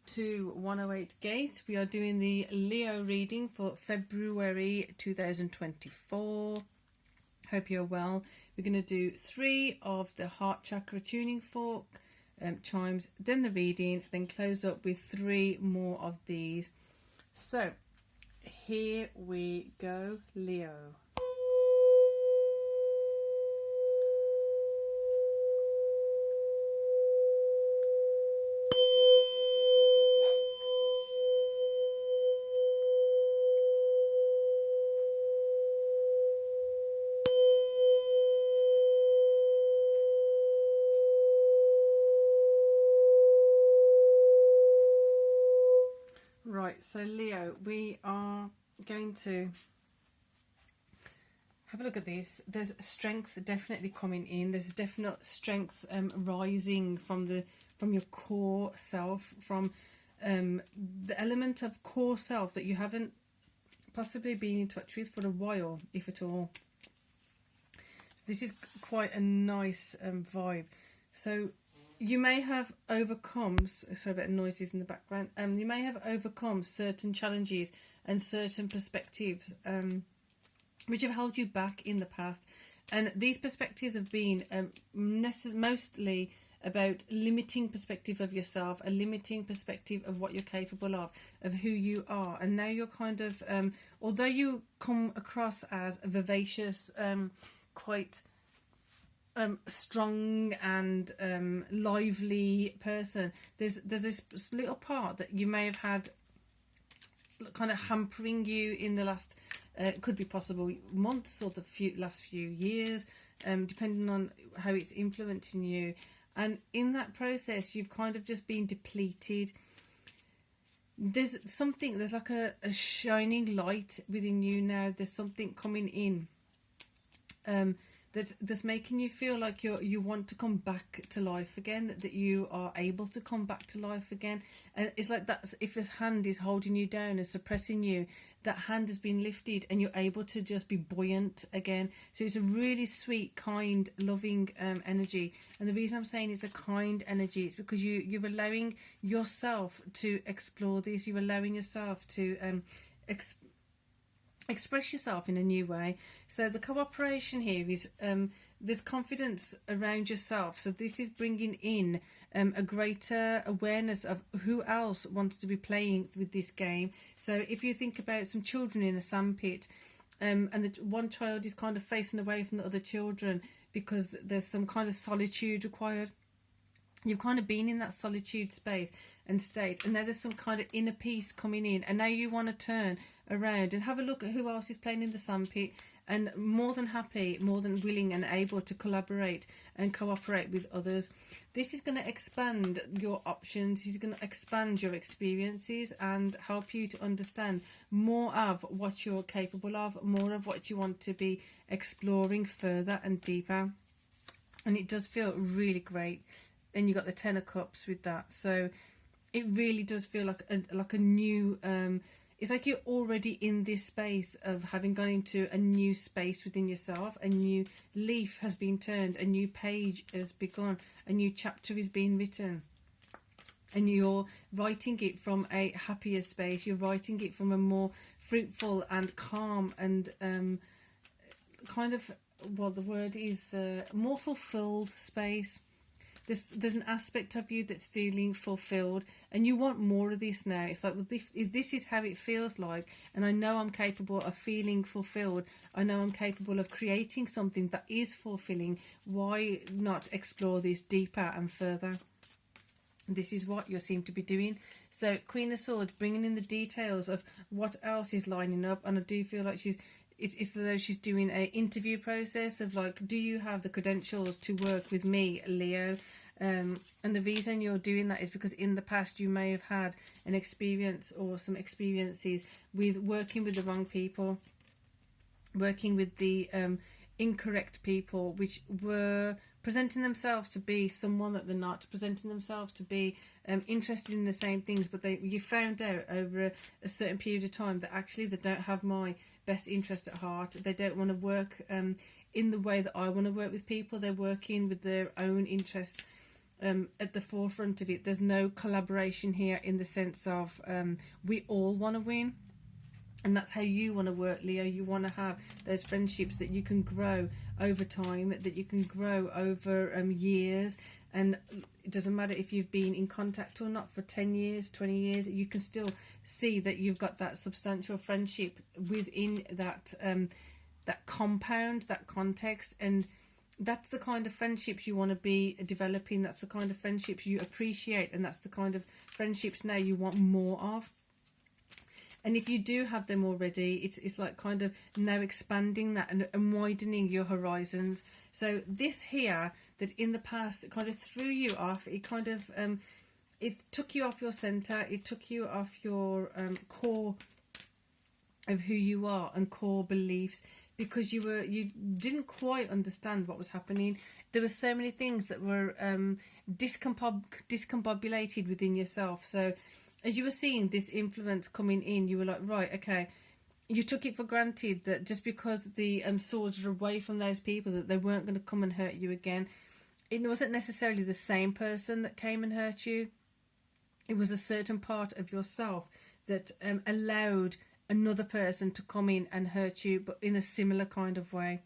to 108 Gate. We are doing the Leo reading for February 2024. Hope you're well. We're going to do 3 of the heart chakra tuning fork chimes, then the reading, then close up with 3 more of these. So here we go, Leo. Right, so Leo, we are going to have a look at this. There's strength definitely coming in. There's definite strength rising from your core self, from the element of core self that you haven't possibly been in touch with for a while, if at all. So this is quite a nice vibe. So you may have overcome, sorry about the noises in the background, you may have overcome certain challenges and certain perspectives which have held you back in the past. And these perspectives have been mostly about limiting perspective of yourself, a limiting perspective of what you're capable of who you are. And now you're kind of, although you come across as a vivacious, quite strong and lively person, there's this little part that you may have had kind of hampering you in the last could be possible months or the last few years, depending on how it's influencing you. And in that process you've kind of just been depleted. There's like a shining light within you now. There's something coming in that's making you feel like you want to come back to life again, that you are able to come back to life again. And it's like that, if a hand is holding you down and suppressing you, that hand has been lifted and you're able to just be buoyant again. So it's a really sweet, kind, loving energy. And the reason I'm saying it's a kind energy is because you're allowing yourself to explore this. You're allowing yourself to express yourself in a new way. So the cooperation here is there's confidence around yourself. So this is bringing in a greater awareness of who else wants to be playing with this game. So if you think about some children in a sandpit, and the one child is kind of facing away from the other children because there's some kind of solitude required. You've kind of been in that solitude space and state, and now there's some kind of inner peace coming in, and now you want to turn around and have a look at who else is playing in the sandpit, and more than happy, more than willing and able to collaborate and cooperate with others. This is going to expand your options. This is going to expand your experiences and help you to understand more of what you're capable of, more of what you want to be exploring further and deeper. And it does feel really great. And you got the 10 of Cups with that, so it really does feel like a new. It's like you're already in this space of having gone into a new space within yourself. A new leaf has been turned, a new page has begun, a new chapter is being written, and you're writing it from a happier space. You're writing it from a more fruitful and calm and kind of, well, the word is more fulfilled space. There's an aspect of you that's feeling fulfilled, and you want more of this now. It's like, well, this is how it feels like, and I know I'm capable of feeling fulfilled. I know I'm capable of creating something that is fulfilling. Why not explore this deeper and further? This is what you seem to be doing. So Queen of Swords, bringing in the details of what else is lining up, and I do feel like it's as though she's doing an interview process of like, do you have the credentials to work with me, Leo? And the reason you're doing that is because in the past you may have had an experience or some experiences with working with the wrong people, working with the incorrect people, which were presenting themselves to be someone that they're not, presenting themselves to be interested in the same things, but you found out over a certain period of time that actually they don't have my best interest at heart. They don't want to work in the way that I want to work with people. They're working with their own interests at the forefront of it. There's no collaboration here in the sense of we all want to win. And that's how you want to work, Leo. You want to have those friendships that you can grow over time, that you can grow over years. And it doesn't matter if you've been in contact or not for 10 years, 20 years, you can still see that you've got that substantial friendship within that that compound, that context. And that's the kind of friendships you want to be developing. That's the kind of friendships you appreciate. And that's the kind of friendships now you want more of. And if you do have them already, it's like kind of now expanding that and widening your horizons. So this here, that in the past kind of threw you off, it kind of, it took you off your center, it took you off your core of who you are and core beliefs, because you didn't quite understand what was happening. There were so many things that were discombobulated within yourself. So as you were seeing this influence coming in, you were like, right, okay. You took it for granted that just because the swords are away from those people, that they weren't going to come and hurt you again. It wasn't necessarily the same person that came and hurt you. It was a certain part of yourself that allowed another person to come in and hurt you, but in a similar kind of way.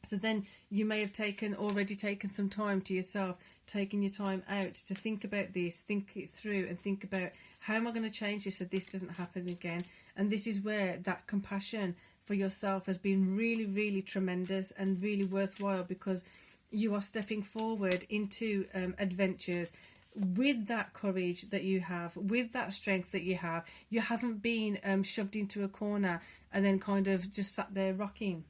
So then you may have already taken some time to yourself, taking your time out to think about this, think it through, and think about, how am I going to change this so this doesn't happen again? And this is where that compassion for yourself has been really, really tremendous and really worthwhile, because you are stepping forward into adventures with that courage that you have, with that strength that you have. You haven't been shoved into a corner and then kind of just sat there rocking.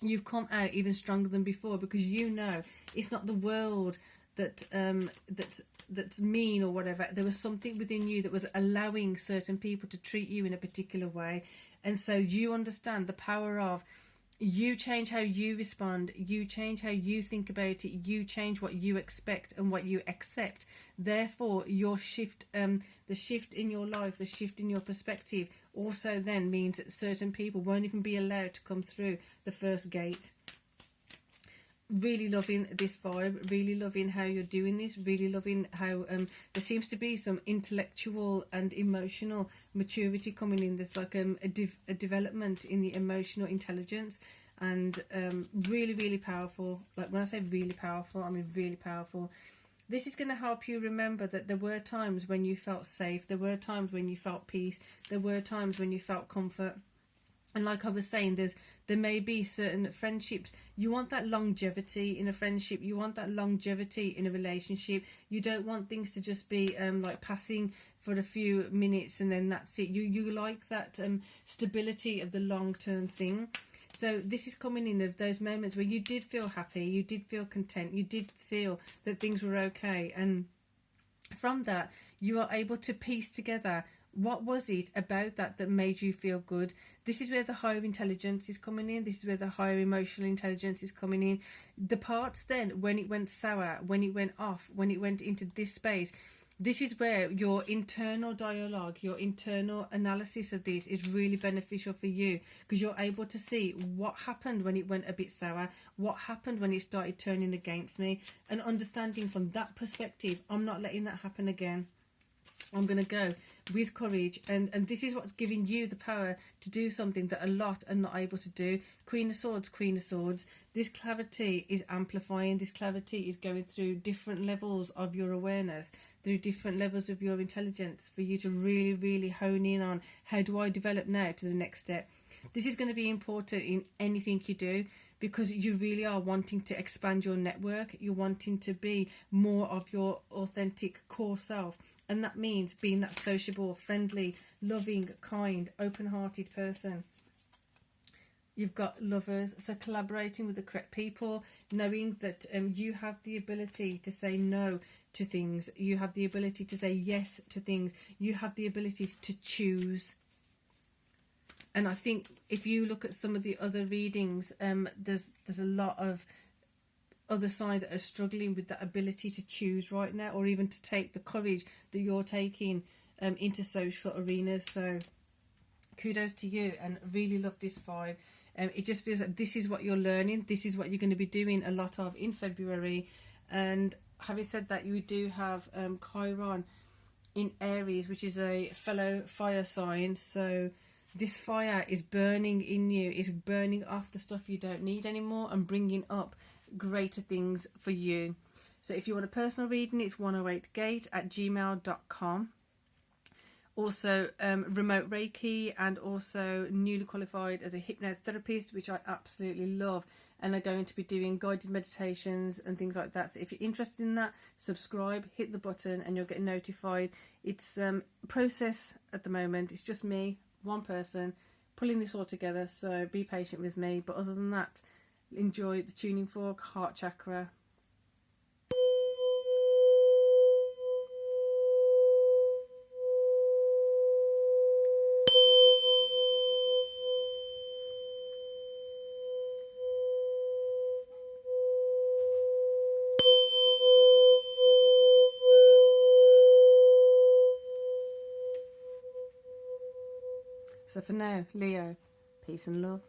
You've come out even stronger than before, because you know it's not the world that's mean or whatever. There was something within you that was allowing certain people to treat you in a particular way. And so you understand the power of, you change how you respond, you change how you think about it, you change what you expect and what you accept. Therefore, your shift, the shift in your life, the shift in your perspective also then means that certain people won't even be allowed to come through the first gate. Really loving this vibe, really loving how you're doing this, really loving how there seems to be some intellectual and emotional maturity coming in. There's like a development in the emotional intelligence, and really, really powerful. Like when I say really powerful, I mean really powerful. This is going to help you remember that there were times when you felt safe, there were times when you felt peace, there were times when you felt comfort. And like I was saying, there may be certain friendships. You want that longevity in a friendship. You want that longevity in a relationship. You don't want things to just be like passing for a few minutes and then that's it. You like that stability of the long-term thing. So this is coming in of those moments where you did feel happy, you did feel content, you did feel that things were okay. And from that, you are able to piece together, what was it about that made you feel good? This is where the higher intelligence is coming in. This is where the higher emotional intelligence is coming in. The parts then, when it went sour, when it went off, when it went into this space, this is where your internal dialogue, your internal analysis of this is really beneficial for you, because you're able to see what happened when it went a bit sour, what happened when it started turning against me, and understanding from that perspective, I'm not letting that happen again. I'm going to go with courage, and this is what's giving you the power to do something that a lot are not able to do. Queen of Swords, Queen of Swords. This clarity is amplifying. This clarity is going through different levels of your awareness, through different levels of your intelligence, for you to really, really hone in on, how do I develop now to the next step? This is going to be important in anything you do, because you really are wanting to expand your network. You're wanting to be more of your authentic core self. And that means being that sociable, friendly, loving, kind, open-hearted person. You've got Lovers, so collaborating with the correct people, knowing that you have the ability to say no to things. You have the ability to say yes to things. You have the ability to choose. And I think if you look at some of the other readings, there's a lot of other signs that are struggling with that ability to choose right now, or even to take the courage that you're taking into social arenas. So kudos to you, and really love this vibe. It just feels like this is what you're learning, this is what you're going to be doing a lot of in February, and having said that, you do have Chiron in Aries, which is a fellow fire sign. So this fire is burning in you, is burning off the stuff you don't need anymore and bringing up greater things for you. So if you want a personal reading, it's 108gate@gmail.com. Also remote Reiki, and also newly qualified as a hypnotherapist, which I absolutely love, and are going to be doing guided meditations and things like that. So if you're interested in that, subscribe, hit the button, and you'll get notified. It's a process at the moment. It's just me, one person, pulling this all together, so be patient with me. But other than that, enjoy the tuning fork, heart chakra. So for now, Leo, peace and love.